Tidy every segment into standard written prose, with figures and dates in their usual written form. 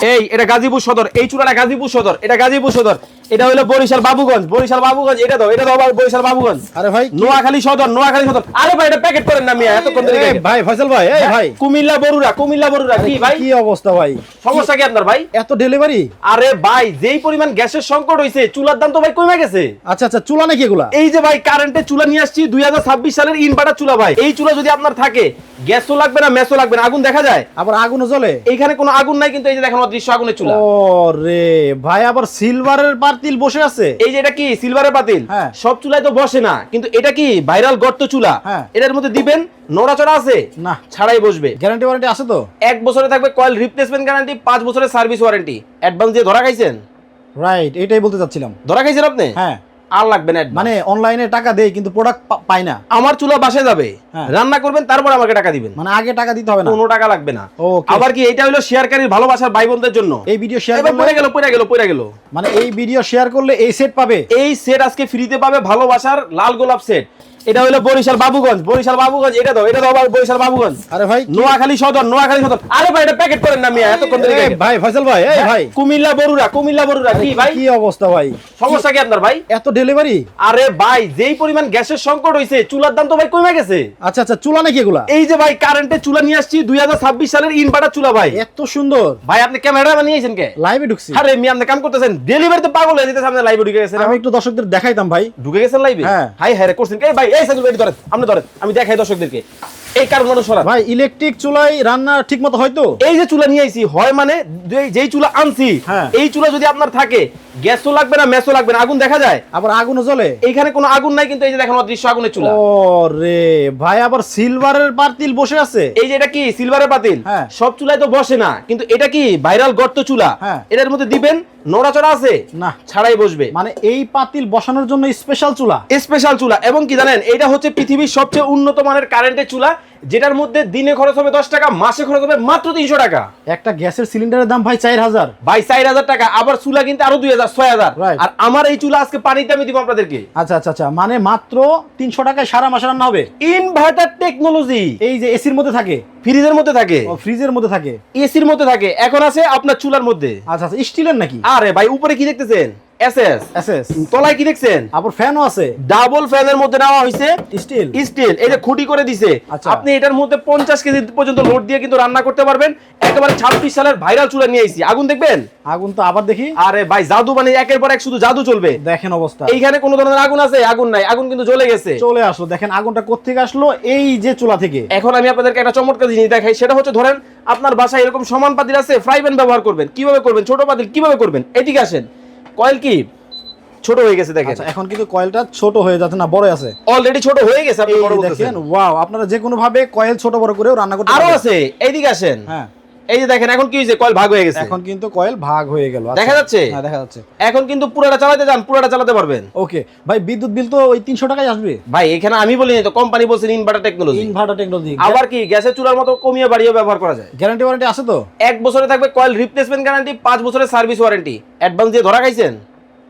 এই এটা গাজীপুর সদর, এই চূড়াটা গাজীপুর সদর, এটা গাজীপুর সদর, এটা হলো বরিশাল বাবুগঞ্জ, বরিশাল বাবুগঞ্জ, এটা দাও আবার বরিশাল বাবুগঞ্জ। আরে ভাই নোয়াখালী সদর, নোয়াখালী সদর। আরে ভাই এটা প্যাকেট করেন না মিয়া, এতক্ষণ ধরে ভাই ফয়সাল ভাই, এই ভাই কুমিল্লা বরুড়া কি ভাই কি অবস্থা ভাই? সমস্যা কি আপনার ভাই? এত ডেলিভারি? আরে ভাই যেই পরিমাণ গ্যাসের সংকট হইছে, চুলার দাম তো ভাই কমে গেছে। আচ্ছা আচ্ছা, চুলা নাকি এগুলা? এই যে ভাই কারেন্টের চুলা নিয়ে আসছি 2026 সালের ইনভার্টার চুলা ভাই। এই চুলা যদি আপনার থাকে, গ্যাসও লাগবে না, মেসও লাগবে না, আগুন দেখা যায়, আবার আগুনও জ্বলে। এইখানে কোনো আগুন নাই, কিন্তু এই যে দেখেন অদৃশ্য আগুনের চুলা। ওরে ভাই, আবার সিলভারের পাতিল বসে আছে। এই যে এটা কি সিলভারের পাতিল? হ্যাঁ। সব চুলায় তো বসে না, কিন্তু এটা কি ভাইরাল গর্ত চুলা। হ্যাঁ। এটার মধ্যে দিবেন, নড়াচড়া আছে না, ছাড়াই বসবে। গ্যারান্টি ওয়ারেন্টি আছে তো? 1 বছরে থাকবে কয়েল রিপ্লেসমেন্ট গ্যারান্টি, 5 বছরের সার্ভিস ওয়ারেন্টি। অ্যাডভান্স দিয়ে ধরা খাইছেন? রাইট, এটাই বলতে চাচ্ছিলাম। ধরা খাইছেন আপনি? হ্যাঁ। আর লাগবে না মানে অনলাইনে টাকা দেই কিন্তু প্রোডাক্ট পাই না। আমার চুলা বাসে যাবে, হ্যাঁ। রান্না করবেন, তারপর আমাকে টাকা দিবেন। মানে আগে টাকা দিতে হবে না? কোনো টাকা লাগবে না। ওকে। আবার কি এটা হলো শেয়ারকারীর ভালোবাসার ভাই বোনদের জন্য। এই ভিডিও শেয়ার এবার পড়ে গেল। মানে এই ভিডিও শেয়ার করলে এই সেট পাবে। এই সেট আজকে ফ্রিতে পাবে, ভালোবাসার লাল গোলাপ সেট। এটা হলো বরিশাল বাবুগঞ্জ, এটা দাও আবার বরিশাল বাবুগঞ্জ। আরে ভাই নোয়াখালী সদর। আরে ভাই এটা প্যাকেট করেন না মিয়া, এতক্ষণ ধরে ভাই ফয়সাল ভাই, এই ভাই কুমিল্লা বরুড়া কি ভাই কি অবস্থা ভাই? সমস্যা কি আপনার ভাই? এত ডেলিভারি? আরে ভাই যেই পরিমাণ গ্যাসের সংকট হইছে, চুলার দাম তো ভাই কমে গেছে। আচ্ছা আচ্ছা, চুলা নাকি এগুলা? এই যে ভাই কারেন্টের চুলা নিয়ে আসছি 2026 সালের ইনভার্টার চুলা ভাই। এত সুন্দর ভাই আপনি ক্যামেরা বানিয়েছেন কে? লাইভে ঢুকছি। আরে মিয়া আপনি কাম করতেছেন, ডেলিভারিতে পাগল হয়ে যেতে সামনে লাইভে ঢুকে গেছেন। আমি একটু দর্শকদের দেখাইতাম ভাই। ঢুকে গেছেন লাইভে? হ্যাঁ। হাই রে করছেন কে ভাই? এই সাইকেল ধরেন, আপনি ধরেন, আমি দেখাই দর্শকদেরকে। এই কারণ মানুষ সরা ভাই, ইলেকট্রিক চুলাই রান্না ঠিক মতো হয় তো? এই যে চুলা নিয়ে আইছি হয় মানে যেই চুলা আনছি, হ্যাঁ। এই চুলা যদি আপনার থাকে, গ্যাসও লাগবে না, মেসও লাগবে না, আগুন দেখা যায়, আবার আগুনও জ্বলে। এইখানে কোনো আগুন নাই, কিন্তু এই যে দেখেন অদৃশ্য আগুনের চুলা। ওরে ভাই, আবার সিলভারের পাতিল বসে আছে। এই যে এটা কি সিলভারের পাতিল? হ্যাঁ। সব চুলায় তো বসে না, কিন্তু এটা কি ভাইরাল গর্ত চুলা। হ্যাঁ। এটার মধ্যে দিবেন, নড়াচড়া আছে, না, ছাড়াই বসবে। মানে এই পাতিল বসানোর জন্য স্পেশাল চুলা। স্পেশাল চুলা। এবং কি জানেন, এটা হচ্ছে পৃথিবীর সবচেয়ে উন্নত মানের কারেন্টের চুলা, যেটার মধ্যে দিনে খরচ হবে 10 টাকা, মাসে খরচ হবে মাত্র 300 টাকা। একটা গ্যাসের সিলিন্ডারের দাম ভাই 4000। ভাই 4000 টাকা, আবার চুলা কিন্তু আরো 2000 6000। Right. আর আমার এই চুলা আজকে পানিতে আমি দিব আপনাদেরকে। আচ্ছা আচ্ছা আচ্ছা, মানে মাত্র 300 টাকায় সারা মাস রান্না হবে। Inverter technology. এই যে এসির মধ্যে থাকে, ফ্রিজের মধ্যে থাকে, ফ্রিজের মধ্যে থাকে, এসির মধ্যে থাকে, এখন আছে আপনার চুলার মধ্যে। আচ্ছা আচ্ছা, স্টিলের নাকি? আরে ভাই উপরে কি দেখতেছেন? এসএস। এসএস। তলায় কি দেখছেন? আবার ফ্যানও আছে। ডাবল ফ্যানের মধ্যে নেওয়া হয়েছে স্টিল। স্টিল। এই যে খুঁটি করে দিছে। আচ্ছা। আপনি এটার মধ্যে 50 কেজি পর্যন্ত লোড দিয়ে কিন্তু রান্না করতে পারবেন। একেবারে 26 সালের ভাইরাল চুলা নিয়ে আইছি। আগুন দেখবেন? আগুন তো আবার দেখি। আরে ভাই জাদু, মানে একের পর এক শুধু জাদু চলবে। দেখেন অবস্থা। এইখানে কোনো ধরনের আগুন আছে? আগুন নাই, আগুন কিন্তু জ্বলে গেছে। চলে আসলো, দেখেন আগুনটা কোত্থেকে আসলো? এই যে চুলা থেকে। এখন আমি আপনাদেরকে একটা চমৎকার জিনিস দেখাই, সেটা হচ্ছে ধরেন আপনার বাসায় এরকম সমান পাতিল আছে, ফ্রাই প্যান ব্যবহার করবেন, কিভাবে করবেন? ছোট পাতিল কিভাবে করবেন? এদিকে আসেন। কয়েল কি ছোট হয়ে গেছে দেখেন। আচ্ছা, এখন কিন্তু কয়েলটা ছোট হয়ে যাচ্ছে না, বড় আছে। অলরেডি ছোট হয়ে গেছে, আপনি এই বড় দেখেন, বলতেছেন। ওয়াও, আপনারা যে কোনো ভাবে কয়েল ছোট বড় করেও রান্না করতে আরো পারবেন। আছে, এইদিকে আসেন। হ্যাঁ, এই যে দেখেন এখন কি হয়েছে, কয়েল ভাগ হয়ে গেছে। এখন কিন্তু কয়েল ভাগ হয়ে গেল। আচ্ছা। দেখা যাচ্ছে? হ্যাঁ, দেখা যাচ্ছে। এখন কিন্তু পুরোটা চালাতে যান, পুরোটা চালাতে পারবেন। ওকে ভাই, বিদ্যুৎ বিল তো ওই 300 টাকায় আসবে ভাই এখানে আমি বলিনি তো, কোম্পানি বলছেন ইনভার্টার টেকনোলজি। Inverter technology. আবার কি গ্যাসের চুলার মতো কমিয়ে বাড়িয়ে ব্যবহার করা যায়। গ্যারান্টি ওয়ারেন্টি আছে তো? 1 বছরে থাকবে কয়েল রিপ্লেসমেন্ট গ্যারান্টি, 5 বছরের সার্ভিস ওয়ারেন্টি। অ্যাডভান্স দিয়ে ধরা খাইছেন?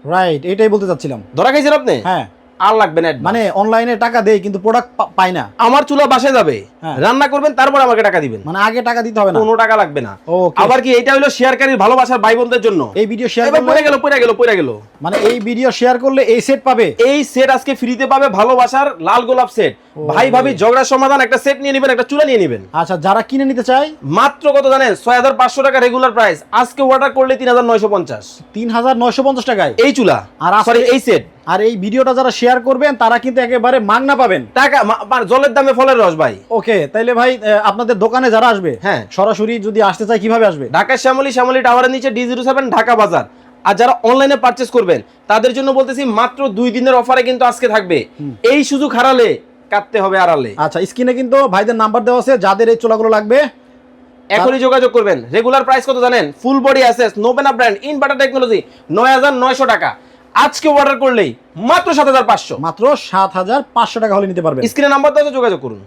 রাইট, এটাই বলতে চাচ্ছিলাম। ধরা খাইছেন আপনি? হ্যাঁ। আর লাগবে না। মানে অনলাইনে টাকা দেই কিন্তু প্রোডাক্ট পাই না। আমার চুলা বাসে যাবে, হ্যাঁ। রান্না করবেন, তারপর আমাকে টাকা দিবেন। মানে আগে টাকা দিতে হবে না? কোনো টাকা লাগবে না। ওকে। আবার কি এটা হলো শেয়ারকারীর ভালোবাসার ভাই বোনদের জন্য। এই ভিডিও শেয়ার এবার করলে পড়ে গেল। মানে এই ভিডিও শেয়ার করলে এই সেট পাবে। এই সেট আজকে ফ্রিতে পাবে, ভালোবাসার লাল গোলাপ সেট। ভাই ভাবি ঝগড়ার সমাধান, একটা সেট নিয়ে নেবেন, একটা চুলা নিয়ে নেবেন। আচ্ছা, যারা কিনে নিতে চায় মাত্র কত জানেন? 6500 টাকা রেগুলার প্রাইস। আজকে অর্ডার করলে 3950। 3950 টাকায় এই চুলা, আর সরি এই সেট। আর এই ভিডিওটা যারা শেয়ার করবেন তারা কিন্তু একেবারে মাগনা পাবেন। টাকা জলের দামে ফলের রস ভাই। ওকে, তাইলে ভাই আপনাদের দোকানে যারা আসবে, হ্যাঁ, সরাসরি যদি আসতে চায় কিভাবে আসবে? ঢাকা শ্যামলী টাওয়ারের নিচে D07 ঢাকা বাজার। আর যারা অনলাইনে পারচেজ করবেন তাদের জন্য বলতেছি মাত্র 2 দিনের অফারে কিন্তু আজকে থাকবে। এই সুযোগ হারালে কাটতে হবে আড়ালে। আচ্ছা, স্ক্রিনে কিন্তু ভাইদের নাম্বার দেওয়া আছে, যাদের এই চুলাগুলো লাগবে এখনই যোগাযোগ করবেন। রেগুলার প্রাইস কত জানেন? ফুল বডি অ্যাসেস নোবেনা ব্র্যান্ড ইনভার্টার টেকনোলজি 9900 টাকা। আজকে অর্ডার করলেই মাত্র 7500। মাত্র 7500 টাকা হলে নিতে পারবেন। স্ক্রিনে নাম্বার দেওয়া আছে, যোগাযোগ করুন।